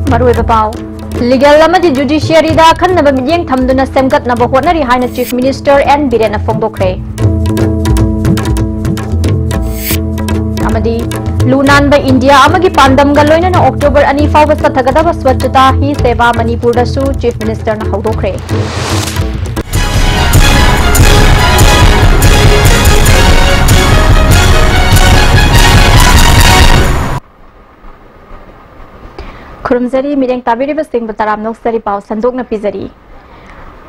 Marui Pau. Legal Lamadi Judiciary da Kanaba Midyang Tamduna Semgat Nabahonari Hina Chief Minister and Birena Fongdokre. Amadi Lunan by India Amagi Pandam Galoina na October Ani Fawa Satagada Swachata Hi Seva Manipur Dasu Chief Minister na Haudokre. Kurumzari Midang Tabiri Basing Bataram Noksari Pau Sandok na Pizari.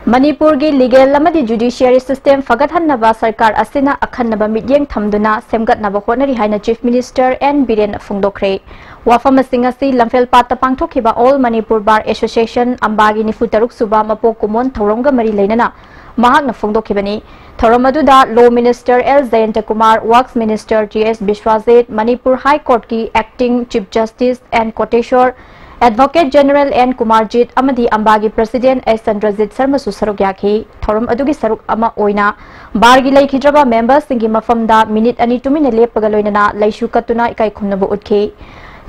Manipur gi legal lamadi judiciary system Fagatan Naba Sarkar Asina Akhan Naba Midyang Tamduna Semgat Naba Honari Haina Chief Minister and Biren Fungdokre. Wafam Singasi Lamfel Pata Pangtokiba All Manipur Bar Association Ambagi Nifutaruk Suba Mapo Kumon Tauronga Mari Lainana Mahak na Fungdokibani. Tauramaduda Law Minister L. Zayanta Kumar, Works Minister G.S. Bishwazit, Manipur High Court ki Acting Chief Justice and Koteshwar Advocate General N. Kumarjit Amadi Ambagi President S. Sandrajit Sarma Susaruk Yaki, Thorum Adugi Saruk Ama Oina, Bargi Lake Hijaba members Singi Mafamda, Minute Ani 2 minute Lepagaloina, Laishu Katuna Ikai Kunabu Utki.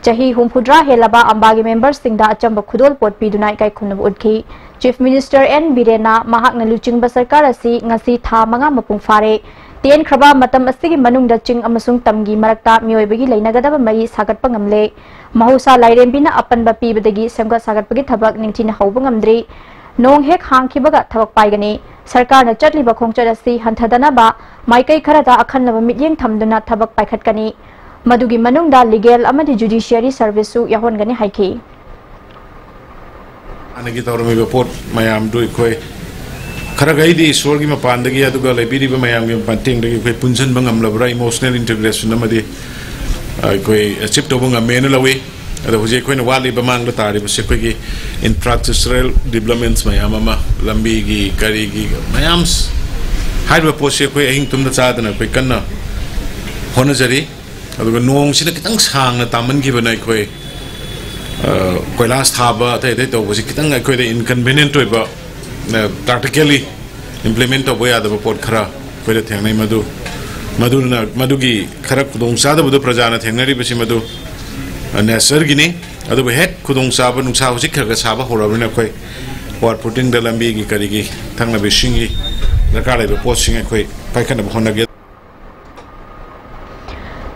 Jahi Humpudra Helaba Ambagi members Singda Achamba Kudol Pot Piduna Ikai Kunabu Utki. Chief Minister N. Birena, Mahak na Luching Basarkarasi, Ngasi Tha Manga Mapung Fare. Tien Kraba Matam Asigi Manung Daching Amasung Tamgi Marakta, Mioibagi Lainagadaba Mai Sagat Pangamle. Mahusa Lairembina Apan Bapi Badagi Semga Sagat Pagi Tabak Ningtina Hobangamdri Nong Hek Hankibaga Tabak Paigani Sarkar na Chatli Bakongchadasi Hanthadanaba Maikai Karata Akhanaba Midyang Tamduna Tabak Paikhatkani Madugi Manungda Legal Amadi Judiciary Service Yahongani Haiki Anagi Tormi report Mayam do Koi Karagaidi Sorgi Mapandagi Aduga Libidi Mayam Panting the Punsan Bangam Labra emotional integration Namadi chip to bunga menulawi ada huje ko wali bamang la tari bu sekoi infrastructural developments mayama lambi gi kari gi mayams haiba pose ko ahing tum da chadana ko kanna hona jari aduga nong sina kitang sang na taman gi banai ko koilas thaba tai tai to bu kitang ko de inconvenient to ba practically implement to boya da report khara ko de thengnai Madugi Karak Kudong Sada Budu Prajana Tenari Basimadu Nasargini, Adu head Kudong Saba Nusa Saba Horavina Koi, or putting the Lambigi Karigi, Tanga Bishingi, the Kara posting a Koi, Pakan of Honda.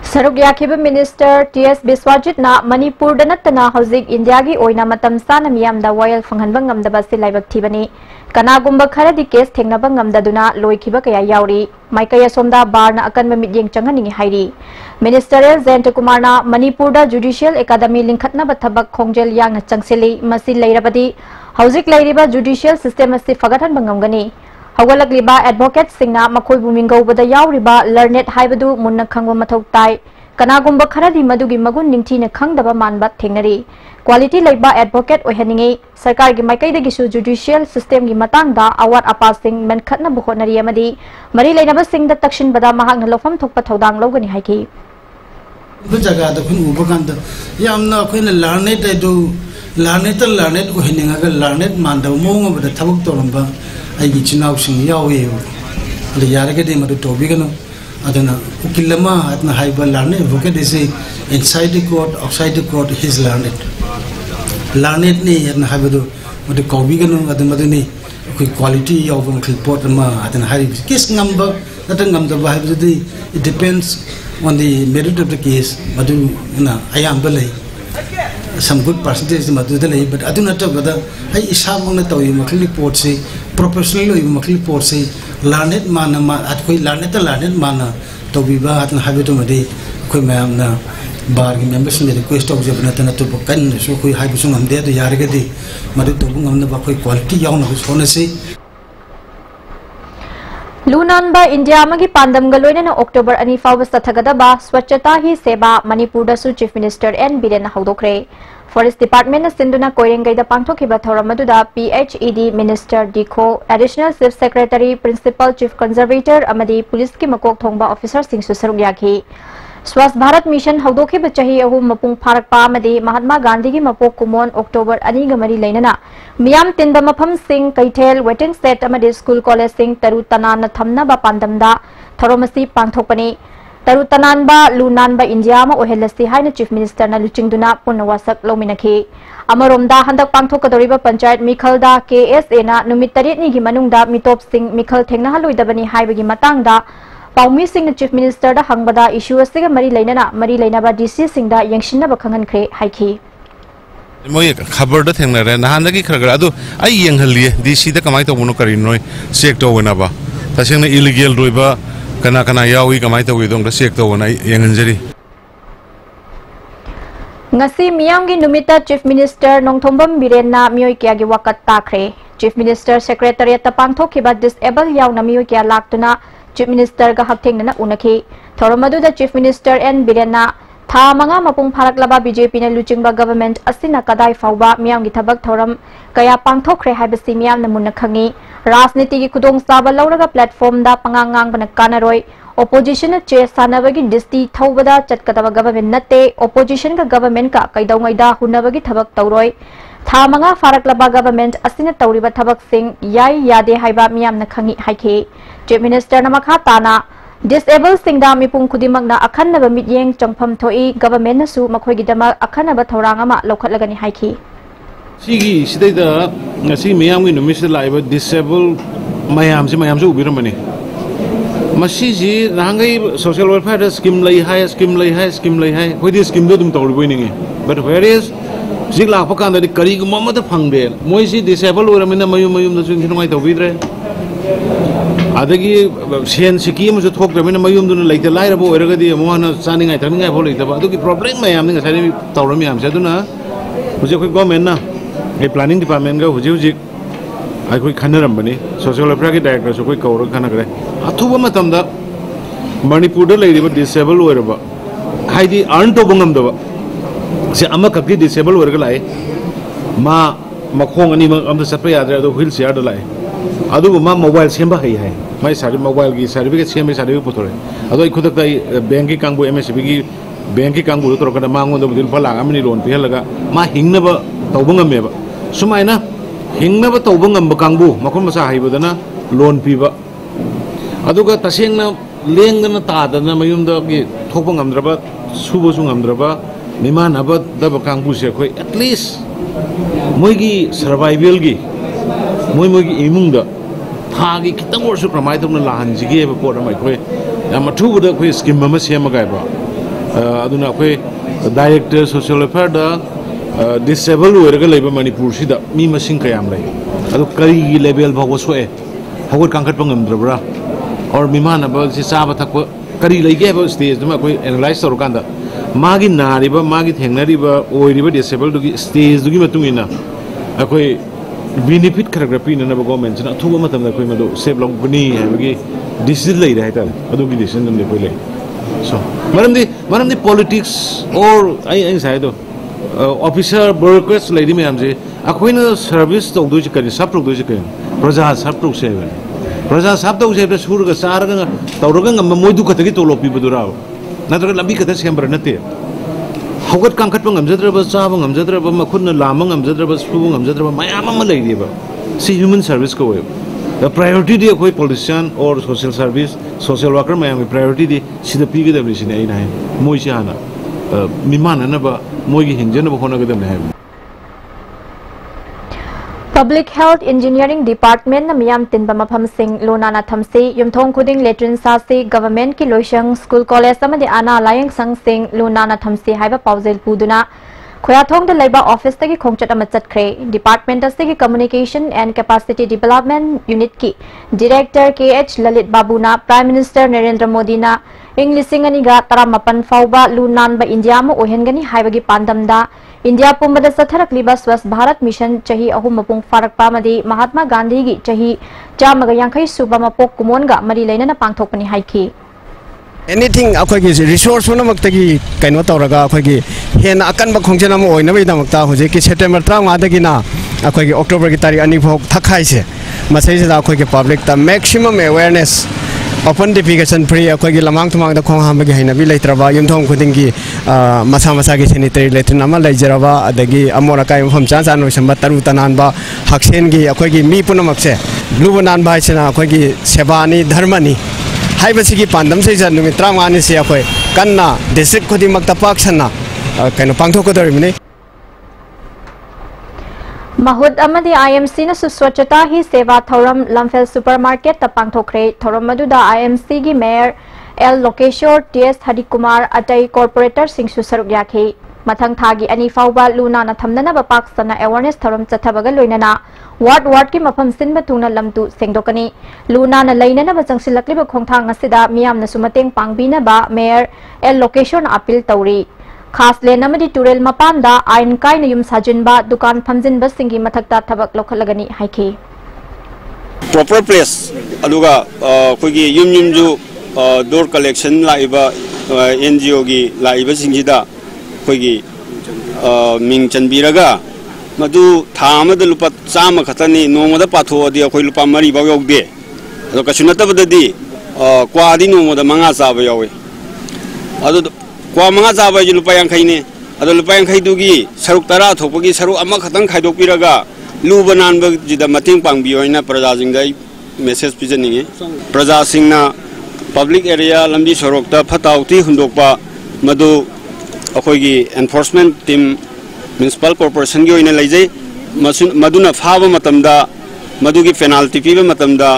Sarugyakiba Minister T.S. Biswajit na Manipur Danatana Hosig Indiagi Oina Matam Sana Miam da Royal Fanghanbangam da Basi Laibak Tibani. Kanagumba Karadi case Tengnabangam Daduna Loikiba Kaya Yauri, Maikaya Somda Barna Akan Midyang Changaning Hairi. Ministerial Zenta Kumarna Manipurda Judicial Academy Linkatna Batabak Kongjel Yang Changsili Masi Lairabadi, Hosig Lairiba Judicial System Masi Fagatan Bangamgani. Hawalagliba Advocate Singna Makoi Bumingo Bada Yauriba Learned Haibadu Munna Kango Matok Tai, Kanagumba Karadi Madugi Magun Ningtina Kangdaba Manbat Tengnari. Quality Laiba Advocate Oheningi, Sarkar gi Maikai Gisu Judicial System gi Matangda Awat Apasing Menkatna Buhonari Amadi, Mari Lainaba Sing the Takshin Bada Mahang Lofam Tokpa Todang Logani Haiki. Bujaga the Kun Ubaganda, Yamna Queen Larnet, I do Larnet Oheninga, Larnet Manda, Mong over the Tabuk Toramba, I get you now sing Yahweh, the Yaragadim of the Tobigano. Adana Ukilama at the Haiba Larnet, Vocat is inside the court, outside the court, his Larnet. Larnet ni at the Habado, with the Kobigano at the Maduni, quality of Uncle Portama at the Harry case number, that a number of it depends on the merit of the case, but I am belay. Some good percentage in Madudale, but I do not talk whether I is having a toy, Macley Port say, professionally, Macley Port say, Larnet Mana at Quay Larnet Mana, Tobiba at Habitumade, Quimamna, Bargain members in the request of Japanatana to Bokan, so we have some there the Yaragadi, Maditobung on the Bakoi quality, young of his honesty. Lunan ba India Magi Pandam Galoina na October Ani Fawas Tathagadaba, Swachata Hi Seba, Manipur Dasu Chief Minister N. Biren Haudokre. Forest Department na Sinduna Koirengay da Pangtokiba Thoramaduda, PHED Minister Diko, Additional Chief Secretary, Principal Chief Conservator, Amadi, Police Ki Makok Thongba Officer Singh Susarugyaki. Swast Bharat Mission Haudoki Bachahi Ahu Mapung Parak Pamadi, Mahatma Gandhi Mapok Kumon, October Ani Gamari Lainana. Miam Tinda Mapam Singh, Kaitel, Wetting State Amadi School College Singh, Tarutana Nathamna Bapandamda, Thoromasi Pangtokani. Taru Tananba Lu Nanba India ma ohelasi haina Chief Minister na luchingduna punna wasak lominaki. Amaromda handak pangthokadoriba panchayat Mikhalda KSA na numit 8 ni gi manungda mitop sing Mikhal thengna haloidabani haibagi matangda Paumi Singh Chief Minister da hangbada issue asiga mari lainaba DC singda yangshinna bakhangan khre haiki. Moi khabar da thengna re nahan dagi khara adu ai yenghali DC da kamai to bunu kari noi check to wena ba tasengna illegal roiba kana yawi kamai to widong da check to wena yenganjari ngasi miyamgi numita Chief Minister Nongthombam Birenna mioi kya gi wakat takre Chief Minister Secretariat ta pangthokhiba disable yauna mioi kya laktuna Chief Minister ga hakthengna na unaki thoramadu da Chief Minister N Birenna tha manga mapung pharaklaba BJP na luchingba government asina kadai fauba miyamgi thabak thoram kaya pangthokre haibasi miyam na munna khangi rajniti gi khudong saba lauraga platform da pangangang bana kanaroi opposition che sanabagi disti thawbada chatkadaba government natte opposition ka government ka kaidaungaida hunabagi thabak tawroi tha manga pharaklaba government asina tawriba thabak sing yai yade haiba miyam na khangi haike Chief Minister na makha tana Disable singda mipung khudimagna akhanaba midyeng changpham thoi government na su makhoi gidama akhanaba thoranga ma lokhatlagani haiki sigi sidaida ngasi miyam gi numis laiba disable mayam se ubiramani masi ji rangai social welfare scheme lai hai hoi di scheme do dum tawri ningi but where is jig la pa kan da kari gu mamma da phangde moi si disable uramina mayum da sun thingai tawbidre adagi sen sikim ju thok ramina mayum dun leite lairabo eragadi mohana chaningai thaningai bol leitaba adugi problem mayam ni ngasai tawrami am se duna huje khoi government na e planning department ga huje ai khoi khanaram bani social welfare ki director su khoi kawra khana gre athuba matam da manipur da leiriba disable oiraba haidi earn to bungam da se ama kakki disable orga lai ma makhong ani ma am da satpa yadra do wheelchair da lai adu ma mobile semba hai mai sari mobile gi certificate semba certificate potore adu ikhudak dai bank ki kangbu MSB gi bank ki kangbu to kada mango do dil phala amni loan pi halaga ma hingna ba tawbungam meba sumaina hingna ba tawbungam ba kangbu makhon masa haibadana loan pi ba aduga tasengna lengna ta dana mayum da gi thopungam draba subo sungam draba niman aba da ba kangbu se khoi at least moi gi survival gi moi gi imung da thagi kitang worsu kramai tong la han jige ba por mai khoi am thu da khoi scheme ma sem ga ba aduna khoi director social welfare da disable werga leiba manipur si da mi masing kayam lai adu kari gi level bhago so e hawat kangkhat pangam drabra or mimana ba si saba thak kari lei ge ba stage ma khoi analyze tor kan da magi nari ba magi thengnari ba oiri ba disable du gi stage du gi matungina akhoi benefit karagrafi na ba government na thuba matam da koi madu save long guni habagi decision lai ra ta adu gi decision nam le koi lai so maram di politics or ai sai do officer bureaucrats lady me amje akhoi na service to do ji kari sab to do ji kari praja sab to se praja sab to se sur ga sar ga tawraga ngam moi du khatagi to lopi budura na to lambi kata sembra nate hawat kangkhat pangam jadraba chaba ngam jadraba makhunna lama ngam jadraba su ngam jadraba mayam ma leidiba si human service ko the priority di koi politician or social service social worker mayam priority di sida pigi da bisi nei nai moi si hana mimana na ba moi gi hinjana ba hona ga da nai Public Health Engineering Department na miyam tinba mafam sing lonana thamsi yumthong khuding letrin sa si government ki loishang school college amadi ana layang sang sing lonana thamsi haiba paujel puduna khoyathong da laiba office tagi khongchat ama chatkre department asigi communication and capacity development unit ki director KH Lalit Babuna Prime Minister Narendra Modi na Englishing ani ga 18 fauba lunan ba India ma ohengani haibagi pandamda India pumbada satharak liba Swasth Bharat Mission chahi ahum mapung farak pamadi Mahatma Gandhi gi chahi chamaga yankhai suba mapok kumonga mari laina na pangthokpani haiki anything akhoi gi resource na maktagi kaino tawraga akhoi gi hen akan ba khongjana mo oina bai damakta hoje ki September 3 dagi na akhoi gi October gi tari ani phok thakhai se masai se akhoi gi public ta maximum awareness open defecation free akhoi gi lamang thumang da khong ham gi haina bi leitraba yumthong khuding gi masa gi sanitary letrin ama leijaraba adagi amora kai phom chan chan noi samba taru tanan ba haksen gi akhoi gi mi punamak se blubanan ba sena akhoi gi sebani dharmani हाइबसिगी पांदम से नुमित 35 से अखोय कन्ना district खुदिमक पाक सन्ना कनो पांगथोकदोरिमने Mahut amadi IMC na स्वच्छता ही सेवा थौरम लमफेल supermarket ता पांगथोखरे थौरम मदुदा IMC गी mayor L Lokeshwar TS Hari Kumar अतई कॉर्पोरेटर सिंह सरुक याखी मथंग थागी अनि फाउबा लूना ना थमनना बपाक सना अवेयरनेस थौरम चथबगा लोइनना वार्ड की मफम सिन बतुना लमतु सेंगदोकनी लूना ना लैनना बचंगसिलकलिब खोंथांग असिदा मियामना सुमतेंग पांगबिना बा मेयर एल लोकेश्वर अपील तौरी खास लेन अमदी तुरेल मपानदा आइन कायन युम साजिनबा दुकान फमजिनबा सिंगी मथक्ता थबक लोखलगनी हाइखी प्रॉपर प्लेस अदुगा कोगी युम जु डोर कलेक्शन लाइबा एनजीओ गी लाइबा सिंगिदा कोगी मिंग चनबिरगा मदु था अमद लुपा चाम खतनी नोमदा पाथोदी अखोय लुपा मरी बाव योगदे अदो कछु नतबददी क्वादी नोमदा मंगा चाबा यावे अदो क्वा मंगा चाबा जि लुपा यांखैने अदो लुपा यांखैदुगी सरुक तरा थोपगी सरुक अमा खतंग खाइदोपिरगा लुबा नानबा जिदा मतेंग पांगबियोइना प्रजासिंगदा मेसेज पिजनिंगे प्रजासिंगना पब्लिक एरिया लंबी सरोकता फताउती हुंदोकपा मदु अखोयगी एनफोर्समेंट टीम म्युनिसिपल कॉर्पोरेशन की ओइना लैजै मदुना फाबा मतमदा मदुगी पेनाल्टी पीबा मतमदा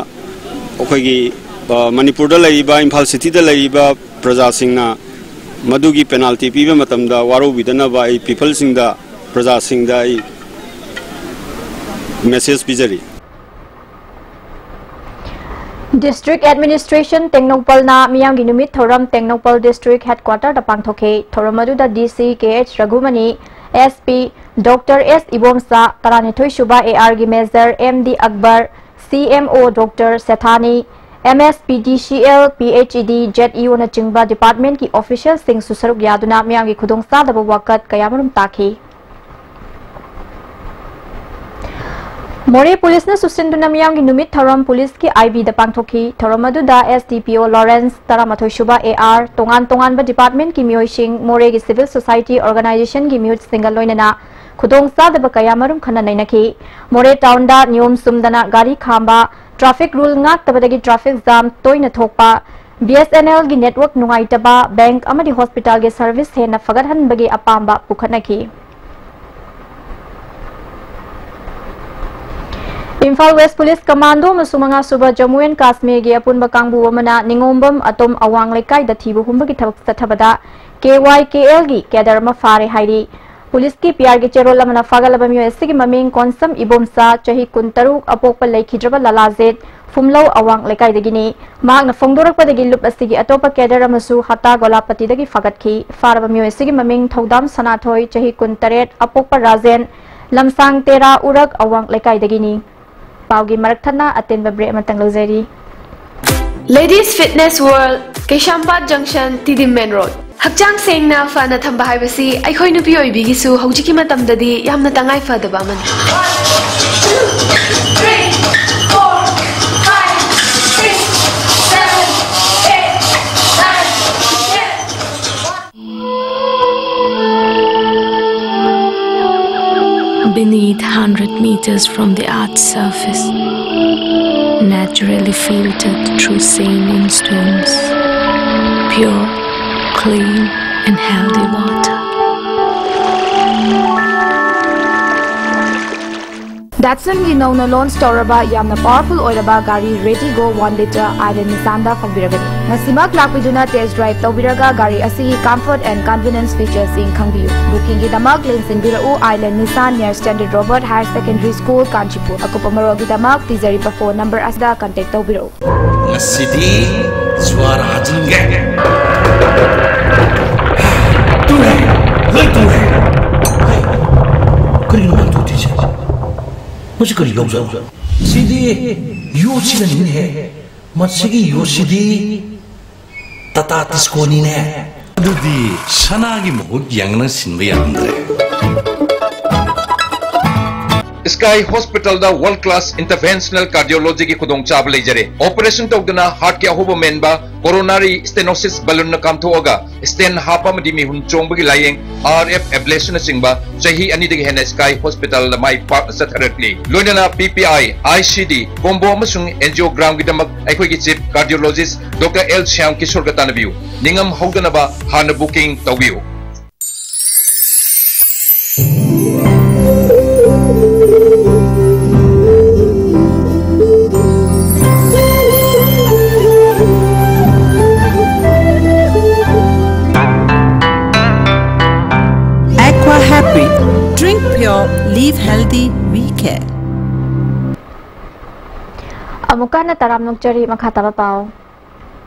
अखोयगी मणिपुरदा लैबा इम्फाल सिटीदा लैबा प्रजासिंगना मदुगी पेनाल्टी पीबा मतमदा वारोबिदनबा आई पीपल सिंगदा प्रजासिंगदा आई मेसेज पिजरी District Administration Tengnopal na miyam gi numit thoram Tengnopal District Headquarter da pangthoke thoram aduda DC KH Ragumani SP Dr S Ibomsa Taranithoi Shuba AR gi Major MD Akbar CMO Dr Sethani MS PDCL PHED ZEO na chingba department ki official sing susaruk yaduna miyam gi khudong sa da wakat kayamarum takhi Moreh police ने सुसिंदुना मियाम की नुमित थरम police की IB द पांगथोकी थरम अदुदा एसडीपीओ लॉरेंस तरामथोय शुबा एआर तोंगान तोंगान बा डिपार्टमेंट की मियोइसिंग मोरे की सिविल सोसाइटी ऑर्गेनाइजेशन की म्यूट सिंगल लोइनना खुदोंग सादब कयामरुम खना नैनखी मोरे टाउन दा नियम सुमदना गाड़ी खांबा traffic rule ngak tabadagi traffic jam तोइना थोकपा BSNL की नेटवर्क नुंगाइतबा बैंक अमदी हॉस्पिटल के सर्विस हेना फगरहनबगी अपांबा पुखनखी इम्फाल वेस्ट पुलिस कमांडो मसुमंगा सुबह जम्मू एंड कश्मीर की अपुनब कांगबु अमना निंगोंबम अतोम अवांग लेकाई द थीबु हुंब की थबक तथबदा KYKL की कैडर म फारे हाइरी पुलिस की पीआर के चेरोल अमना फागल बमियो एससी की ममिंग कोनसम इबोमसा चही कुंतरुक अपोक लेखिद्रब ललाजेत फुमलो अवांग लेकाई दगिनी मांग न फोंदोरक पदगी लुप असि की अतोप कैडर अमसु हता गोलापति दगी फगतखी फार बमियो एससी की ममिंग थौदाम सनाथोय चही कुंतरेट अपोक राजेन लमसांग तेरा उरक अवांग लेकाई दगिनी पाउगी मरकथना अतेन ब्रेक मतंग लौजरी Ladies Fitness World Keshampat Junction Tidim Main Road Hakchang Sengna Fana Thamba Haibasi Aikhoi Nupi Oibigisu Haujiki Matamdadi Yamna Tangai Fadaba Mani 1 2 3 4 5 6 7 8 9 10 Beneath 100 meters from the Earth's surface, naturally filtered through saline stones, pure, clean and healthy water. Datsun gi nona launch toraba yamna powerful oiraba gari Ready Go 1 liter Island Nissan da fangbiragani. Nasimak lakpiduna test drive tawbiraga gari asi comfort and convenience features in khangbiu. Booking gi damak link sinbirau Island Nissan near Standard Robert Higher Secondary School Kanchipur. Akupamaro gi damak tizari pa phone number asda contact tawbirau. Ngasidi suara hajinge. Tuhe, lai tuhe. Kari naman tu tije. मुझे करी लोग जाओ सीधी Yoshi नहीं है मत्स्यगी योशिदी तता तिस्कोनी ने दुदी सनागी मुहुत यांगना सिंबे यांद्रे Sky Hospital da world class interventional cardiology ki khudong chab leijare operation tawduna heart ki ahoba menba coronary stenosis balloon na kam thoga stent hapa madi mi hun chongbagi layeng RF ablation singba chahi ani digi hena Sky Hospital la mai park satharatli loinana PPI ICD combo amasung angiogram gi damak aikoi ki chief cardiologist Dr. L Shyam Kishore gatanabiu ningam hawdana ba hana booking tawbiu Drink pure, live healthy, we care. Amukana taram nukjari makhataba pao.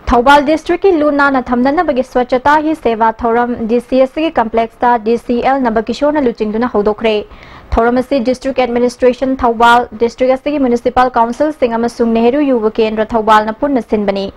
Thobal district ki luna na thamdana bagi swachhata hi seva thoram DCS ki complex ta DCL na bakishor na luchingduna hodokre. Thoram asi district administration Thobal district asi municipal council sing amasung Nehru Yuva Kendra Thobal na punna sinbani.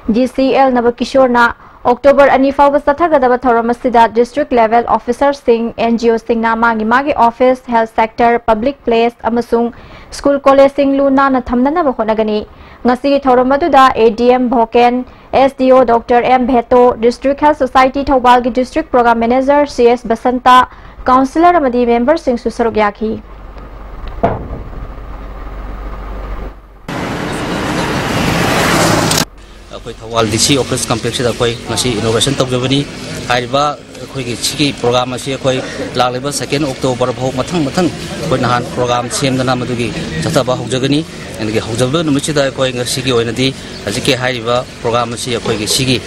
DCL na bakishor na October ani fawba sathagadaba thoram asida district level officer sing NGO sing na magi office health sector public place amasung school college sing luna na thamdana ba honagani ngasi thoram aduda ADM Bhoken SDO Dr. M Bheto district health society Thobal gi district program manager CS Basanta councillor amadi member sing susaruk yakhi Thawal DC office complex da koi ngasi innovation tawjabani haiba koi gi chiki program asi koi lagliba 2 October bhau mathang koi nahan program semdana madugi chataba hojagani engi hojabdo numchi da koi ngasi gi oinadi ajike haiba program asi koi gi sigi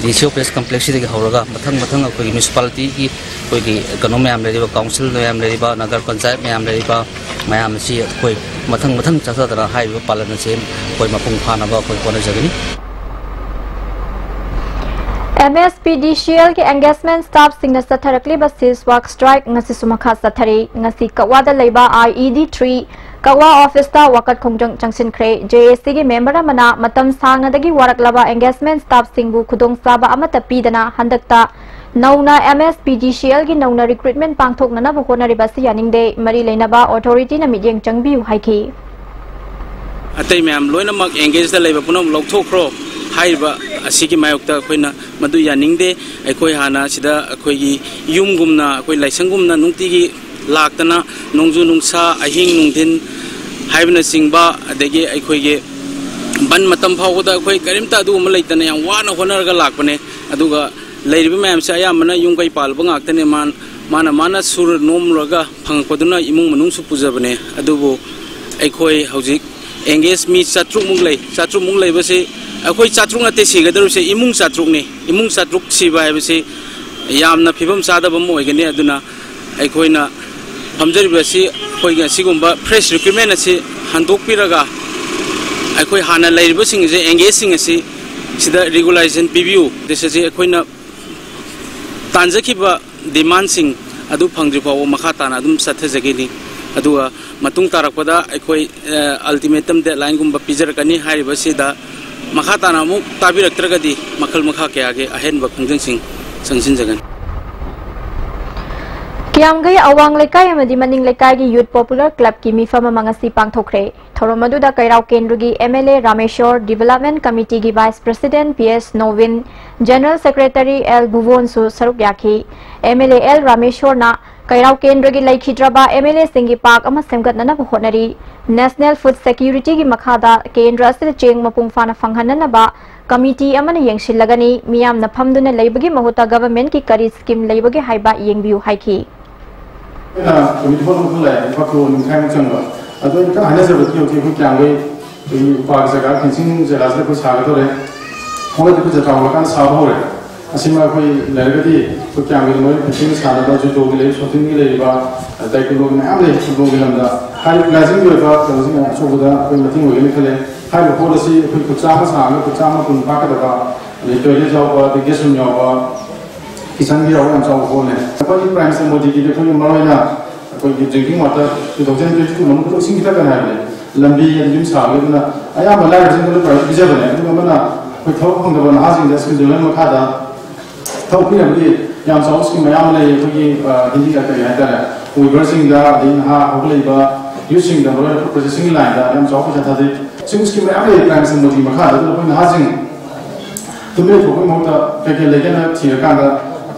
DC office complex da horaga mathang koi municipality gi koi gi economy am leriba council am leriba nagar panchayat me am leriba mayam asi koi mathang chatadara haiba palana sem koi mapung phana ba koi kona jagani MSPDCL के engagement staff सिंगना सथरकली बसिस work strike ngasi sumakha sathari ngasi kawa da leiba IED3 kawa office ta wakat khongjang changsin khre JAC gi member amana matam sangna dagi warak laba engagement staff singbu khudong saba amata pidana handakta nauna MSPDCL gi nauna recruitment pangthok nana bu honari basi yaningde mari leinaba authority na midyeng changbiu haiki atai ma'am loina mak engage da leiba punam lokthokro haiba asigi mayokta koina madu yaningde aikoi hana sida akoi gi yumgumna akoi laisangumna nungtigi laktana nongju nungsa ahing nungdin haibna singba adegi aikoi ge ban matam phawda akoi karimta adu ma leitana yang wana honarga lakpane aduga leiriba mayam sa ayamana yungkai palba ngaktane mana sur nomraga phangpaduna imung manung su pujabane adubo aikoi haujik engage mi chatruk munglei base akoi chatruk na te sigadaru se imung chatruk siba hai base yamna phibam sadaba mo igane aduna aikoina phamjari base koi ga sigumba fresh recruitment ase handok piraga akoi hana leiriba sing je engage sing ase sida regulation PBU this is akoina tanjakiba demand sing adu phangri pawo makha tana adum sathajagini aduga matung tarakpada akoi ultimatum deadline gumba pijarakani haiba sida makha tana mu tabiraktragadi makhal makha kya ge ahen ba khungjang sing sangsin jagan Kiamgai awang lekai amadi maning lekai gi youth popular club ki mifama mangasi pangthokre thoromadu da kairau kendrugi MLA Rameshwar development committee gi vice president PS Novin general secretary L Bhuvon su saruk yakhi MLA L Rameshwar na kairau kendrugi laikhidraba MLA singi park ama semgatna na honari national food security gi makhada kendra se cheng mapung fana phanghanna ba committee amana yengshilagani miyam na phamduna leibagi mahuta government ki kari scheme leibagi haiba yengbiu haiki na committee for mulai fakro ningkai mchangba ado ka hana se bati yoki ku kyangwe ni pa jaga fencing jaga se ku saga tore hoga de ku jata kan sa hore asima koi lergadi ku kyangwe noi fencing saga da ju dog le shooting le ba dai ku dog na amle ku dog lam da hai lazim yo ba so singa so da ku meeting wo ni khale hai lo policy ku ku cha ma sa ku cha ma kun pa ka da ba le to le jaw ba de gesum yo ba kisan gi rawam chaw ko ne ko ni prime se modi gi ko ni marona ko gi drinking water 2022 man ko sing kita kana ne lambi ya dim sa ge na aya ma la jing ko price bi ja bane ko ma na ko thau khong da na jing da skill de ma kha da thau pi am gi yam sa skin ma yam le ko gi hindi ka ka ya da we versing da din ha ho le ba using the royal processing line दा यम चौक जा थादे सिंग scheme में आगे plan से मोदी मखा दा तो कोई हाजिंग तुम्हें तो कोई मोटा के लेके ना थी का दा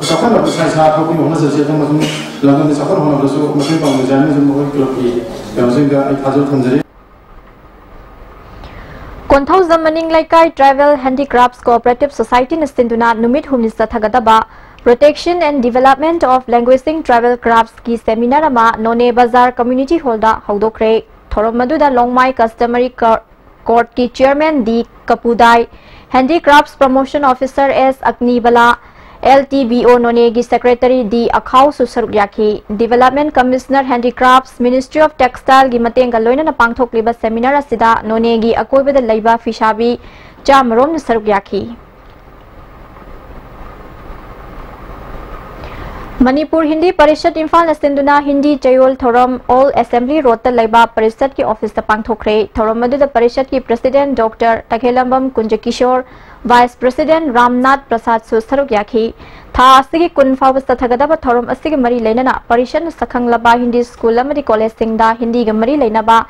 सफल अब साइज हाथ को होना से तो मतलब लगन में सफल होना बस मशीन पाऊंगे जाने जो मोबाइल क्लब की यमसिंग का एक हाजर थमजरी कोंथौ जमनिंग लाइकाई ट्राइबल हैंडीक्राफ्ट्स कोऑपरेटिव सोसाइटी ने सिंधुना नुमित हुमनि सथगदबा protection and development of languishing tribal crafts की सेमिनार अमा नोने बाजार कम्युनिटी हॉल दा हौदोखरे थोरम मदुदा लोंगमाई कस्टमरी कोर्ट की चेयरमैन डी कपुदाई हैंडीक्राफ्ट्स प्रमोशन ऑफिसर एस अग्निबला LTBO नोने की सेक्रेटरी डी अखाउ सुसरुक याखी development commissioner handicrafts ministry of textile की मतेंग लोइना पांगथोकलिबा सेमिनार असिदा नोने की अकोइबदा लैबा फिशाबी चामरोम सरुक याखी मणिपुर हिंदी परिषद इम्फाल सिंधुना हिंदी चयोल थोरम ऑल असेंबली रोड लैबा परिषद की ऑफिस पांगथोखरे थोरम परिषद की president doctor Takhelambam Kunjakishore vice president Ramnath Prasad सुसरुक याखी था असगी कुन फाव सथगदब थोरम असगी मरी लेना परिषद सखंगलबा हिंदी स्कूल अमदी कॉलेज सिंगदा हिंदी ग मरी लेनाबा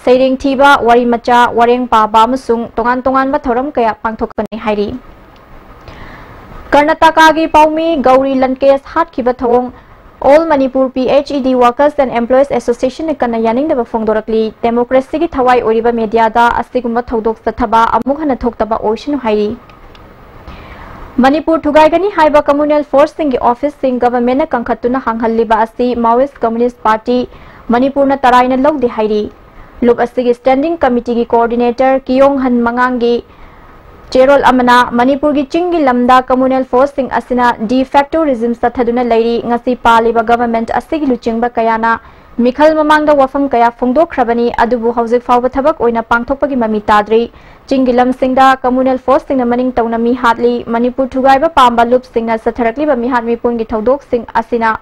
सैरेंग थीबा वरी मचा वरेंग पाबा अमसुंग तोंगान तोंगान थोरम कया पांगथोकनी हाइरी कर्नाटका की पाउमी गौरी लंकेस हाटखिबा थोंग all Manipur PHED workers and employees association ने कन्ना यानिंगदब फोंदोरकली डेमोक्रेसी की थवाई ओरिबा मीडियादा असिगुम थौदोक सथबा अमुक हन थोक्तबा ओइशन हाइरी मणिपुर थुगाइगनी हाइबा कम्युनल फोर्स सिंग ऑफिस सिंग गवर्नमेंट ने कंखतुना हांगहल्लिबा असि माओइस्ट कम्युनिस्ट पार्टी मणिपुर न तराइना लौदे हाइरी लुप असि स्टैंडिंग कमिटी की कोऑर्डिनेटर कियोंग हन मंगांगी चेरोल अमना मणिपुर की चिंगी लमदा कम्युनल फोर्स सिंग असिना डी फैक्टो रिजिम सथदुना लैरी ngasi पालिबा गवर्नमेंट असि लुचिंगबा कयाना मिखल ममांगदा वफम कया फोंदोखरबनी अदुबु हौजिक फावबा थबक ओइना पांगथोकपगी ममी ताद्री चिंगी लमसिंगदा कम्युनल फोर्स सिंगना मनिंग तौना मी हातली मणिपुर थुगाइबा पांबा लुप सिंगना सथरकलिबा मी हात मिपुंगी थौदोक सिंग असिना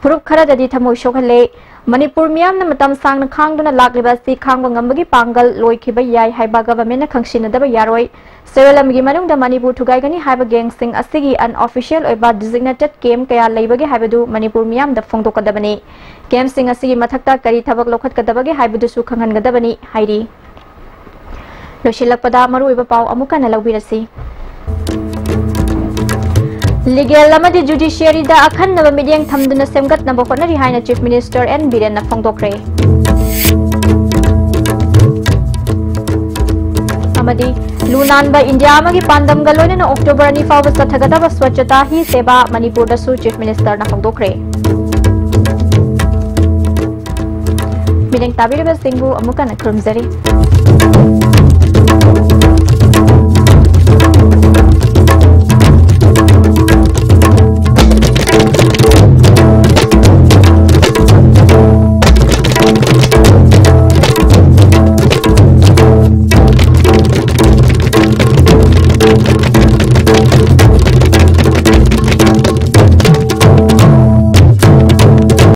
फुरुप खरददी थमोइ सोखले मणिपुर मियामना मतम सांगना खांगदुना लाक्लिबा सि खांगबा ngambagi पांगल लोइखिबा याय हाइबा गवर्नमेंट ना खंगसिनदबा यारोय सेरलमगी मनुंगदा मणिपुर थुगाइगनी हाइबा गैंग सिंग असिगी अनऑफिशियल ओइबा डिजिग्नेटेड केम कया लैबगे हाइबदु मणिपुर मियामदा फोंदोकदबनी केम सिंग असिगी मथक्ता करी थबक लोखतकदबगे हाइबदुसु खंगनगदबनी हाइरी लोशिलकपदा मरुइबा पाव अमुकना लौबिरसी लीगल अमदी जुडिशियरी दा अखन्नब मिडियंग थमदुना सेमगतनब honorary हाइना chief minister N Biren ना फोंदोखरे अमदी लुनानबा इंडिया अमगी पांदमगा लोइना अक्टोबर 2 फाव सथगदब स्वच्छता ही सेवा मणिपुर दसु चीफ मिनिस्टर ना फोंदोखरे मिडियंग ताबिरबा सिंगु अमुकना खुरमजरी